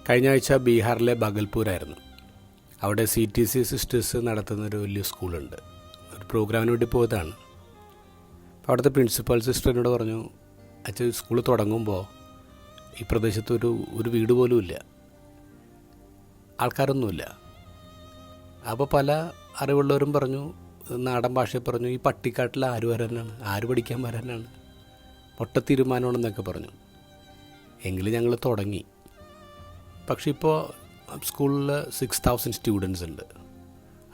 കഴിഞ്ഞ ആഴ്ച ബീഹാറിലെ ബഗൽപൂരായിരുന്നു. അവിടെ CTC സിസ്റ്റേഴ്സ് നടത്തുന്നൊരു വലിയ സ്കൂളുണ്ട്. ഒരു പ്രോഗ്രാമിന് വേണ്ടി പോയതാണ്. അപ്പോൾ അവിടുത്തെ പ്രിൻസിപ്പൽ സിസ്റ്റർ എന്നോട് പറഞ്ഞു, അച്ഛൻ സ്കൂൾ തുടങ്ങുമ്പോൾ ഈ പ്രദേശത്ത് ഒരു വീട് പോലും ഇല്ല, ആൾക്കാരൊന്നുമില്ല. അപ്പോൾ പല അറിവുള്ളവരും പറഞ്ഞു, നാടൻ ഭാഷയിൽ പറഞ്ഞു, ഈ പട്ടിക്കാട്ടിൽ ആര് വരാനാണ്, ആര് പഠിക്കാൻ വരാനാണ്, ഒട്ട തീരുമാനമാണെന്നൊക്കെ പറഞ്ഞു. എങ്കിലും ഞങ്ങൾ തുടങ്ങി. പക്ഷേ ഇപ്പോൾ സ്കൂളിൽ 6000 സ്റ്റുഡൻസ് ഉണ്ട്.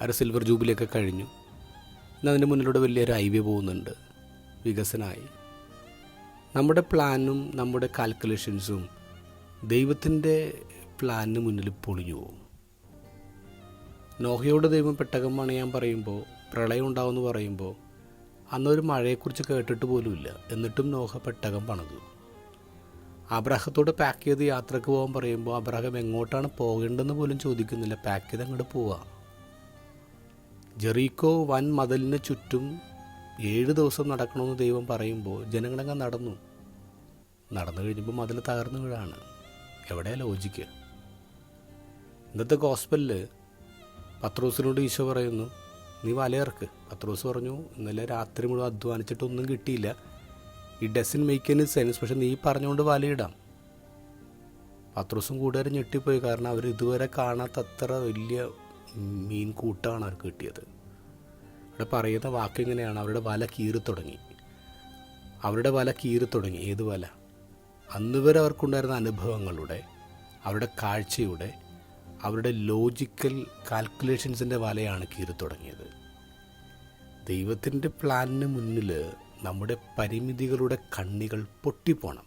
ഒരു സിൽവർ ജൂബിലിയൊക്കെ കഴിഞ്ഞു. ഇന്ന് അതിൻ്റെ മുന്നിലൂടെ വലിയൊരു ഹൈവേ പോകുന്നുണ്ട്, വികസനമായി. നമ്മുടെ പ്ലാനും നമ്മുടെ കാൽക്കുലേഷൻസും ദൈവത്തിൻ്റെ പ്ലാനിന് മുന്നിൽ പൊളിഞ്ഞു പോകും. നോഹയോട് ദൈവം പെട്ടകം പണിയാൻ പറയുമ്പോൾ, പ്രളയം ഉണ്ടാവുമെന്ന് പറയുമ്പോൾ, അന്നൊരു മഴയെക്കുറിച്ച് കേട്ടിട്ട് പോലുമില്ല. എന്നിട്ടും നോഹ പെട്ടകം പണിതു. അബ്രാഹത്തോട് പാക്ക് ചെയ്ത് യാത്രക്ക് പോകാൻ പറയുമ്പോൾ അബ്രാഹം എങ്ങോട്ടാണ് പോകേണ്ടതെന്ന് പോലും ചോദിക്കുന്നില്ല, പാക്ക് ചെയ്ത് അങ്ങോട്ട് പോവുക. ജെറീക്കോ വൻ മതിലിന് ചുറ്റും 7 ദിവസം നടക്കണമെന്ന് ദൈവം പറയുമ്പോൾ ജനങ്ങളങ്ങ് നടന്നു കഴിഞ്ഞപ്പോൾ മതിൽ തകർന്നു വീഴാണ്. എവിടെയാ ലോജിക്ക്? ഇന്നത്തെ ഗോസ്പലിൽ പത്രോസിനോട് ഈശോ പറയുന്നു, നീ വലയിറക്ക്. പത്രോസ് പറഞ്ഞു, ഇന്നലെ രാത്രി മുഴുവൻ അധ്വാനിച്ചിട്ടൊന്നും കിട്ടിയില്ല, ഈ ഡസൻ മേക്ക് എനി സെൻസ്, പക്ഷെ നീ പറഞ്ഞുകൊണ്ട് വലയിടാം. പത്രോസും കൂട്ടുകാർ ഞെട്ടിപ്പോയി. കാരണം അവർ ഇതുവരെ കാണാത്തത്ര വലിയ മീൻ കൂട്ടമാണ് അവർക്ക് കിട്ടിയത്. അവിടെ പറയുന്ന വാക്കിങ്ങനെയാണ്, അവരുടെ വല കീറി തുടങ്ങി. ഏത് വല? അന്നുവരെ അവർക്കുണ്ടായിരുന്ന അനുഭവങ്ങളുടെ, അവരുടെ കാഴ്ചയുടെ, അവരുടെ ലോജിക്കൽ കാൽക്കുലേഷൻസിൻ്റെ വലയാണ് കീറി തുടങ്ങിയത്. ദൈവത്തിൻ്റെ പ്ലാനിന് മുന്നിൽ നമ്മുടെ പരിമിതികളുടെ കണ്ണികൾ പൊട്ടിപ്പോണം.